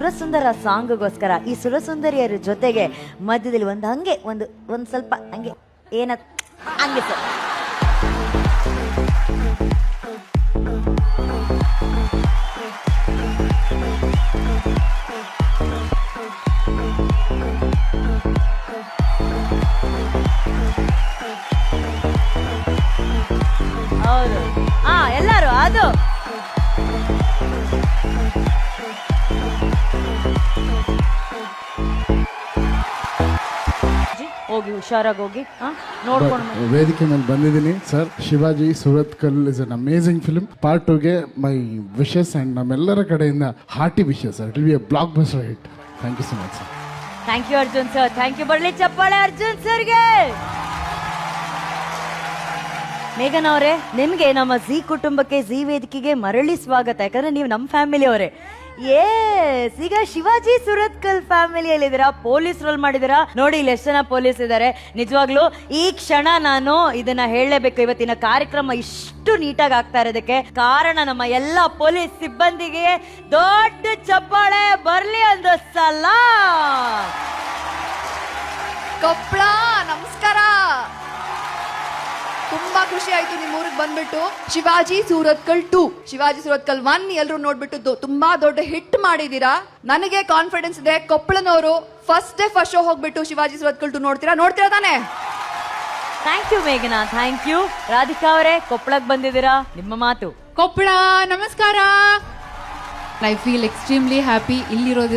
ಸುರಸುಂದರ ಸಾಂಗ್ಗೋಸ್ಕರ ಈ ಸುರಸುಂದರಿಯರ ಜೊತೆಗೆ ಮಧ್ಯದಲ್ಲಿ ಒಂದು ಸ್ವಲ್ಪ ಹಂಗೆ ಹಂಗೆ ಸರ್ ಹೌದು ಎಲ್ಲರೂ ಅದು ಹೋಗಿ ಹುಷಾರಾಗಿ ಹೋಗಿ ನೋಡ್ಕೊಂಡು ವೇದಿಕೆ ಮೇಲೆ ಬಂದಿದ್ದೀನಿ sir. Shivaji Surathkal is an amazing film. Part 2ಗೆ ಮೈ ವಿಶಸ್ ಅಂಡ್ ನಮ್ಮೆಲ್ಲರ ಕಡೆಯಿಂದ hearty wishes sir. It will be a blockbuster hit. Thank you so much sir. Thank you Arjun sir. Thank you. ಬರಲಿ ಚಪ್ಪಾಳೆ ಅರ್ಜುನ್ ಸರ್ಗೆ. ಮೇಘನ್ ಅವರೇ, ನಿಮ್ಗೆ ನಮ್ಮ ಜಿ ಕುಟುಂಬಕ್ಕೆ ಜಿ ವೇದಿಕೆಗೆ ಮರಳಿ ಸ್ವಾಗತ. ಯಾಕಂದ್ರೆ ನೀವು ನಮ್ಮ ಫ್ಯಾಮಿಲಿ ಅವರೇ. ಈಗ ಶಿವಾಜಿ ಸುರತ್ಕಲ್ ಫ್ಯಾಮಿಲಿಯಲ್ಲಿದ್ದೀರಾ, ಪೊಲೀಸ್ ರೋಲ್ ಮಾಡಿದ್ದೀರಾ. ನೋಡಿ ಇಲ್ಲಿ ಎಷ್ಟು ಜನ ಪೊಲೀಸ್ ಇದ್ದಾರೆ. ನಿಜವಾಗ್ಲೂ ಈ ಕ್ಷಣ ನಾನು ಇದನ್ನ ಹೇಳಲೇಬೇಕು. ಇವತ್ತಿನ ಕಾರ್ಯಕ್ರಮ ಇಷ್ಟು ನೀಟಾಗಿ ಆಗ್ತಾ ಇರೋದಕ್ಕೆ ಕಾರಣ ನಮ್ಮ ಎಲ್ಲ ಪೊಲೀಸ್ ಸಿಬ್ಬಂದಿಗೆ ದೊಡ್ಡ ಚಪ್ಪಾಳೆ ಬರ್ಲಿ ಒಂದು ಸಲ. ಕೊಪ್ಪಳ ನಮಸ್ಕಾರ. ತುಂಬಾ ಖುಷಿ ಆಯ್ತು ನಿಮ್ ಊರಿಗೆ ಬಂದ್ಬಿಟ್ಟು. ಶಿವಾಜಿ ಸುರತ್ಕಲ್ 2, ಶಿವಾಜಿ ಸುರತ್ಕಲ್ 1 ಎಲ್ಲರೂ ನೋಡ್ಬಿಟ್ಟು ತುಂಬಾ ದೊಡ್ಡ ಹಿಟ್ ಮಾಡಿದೀರಾ. ನನಗೆ ಕಾನ್ಫಿಡೆನ್ಸ್ ಇದೆ ಕೊಪ್ಪಳನವರು ಫಸ್ಟ್ ಶೋ ಹೋಗ್ಬಿಟ್ಟು ಶಿವಾಜಿ ಸುರತ್ಕಲ್ 2 ನೋಡ್ತೀರಾ ತಾನೆ? ಥ್ಯಾಂಕ್ ಯು ಮೇಘನಾ, ಥ್ಯಾಂಕ್ ಯು. ರಾಧಿಕಾ ಅವರೇ, ಕೊಪ್ಪಳಕ್ಕೆ ಬಂದಿದ್ದೀರಾ, ನಿಮ್ಮ ಮಾತು. ಕೊಪ್ಪಳ ನಮಸ್ಕಾರ. ಐ ಫೀಲ್ ಎಕ್ಸ್ಟ್ರೀಮ್ಲಿ ಹ್ಯಾಪಿ ಇಲ್ಲಿರೋದು.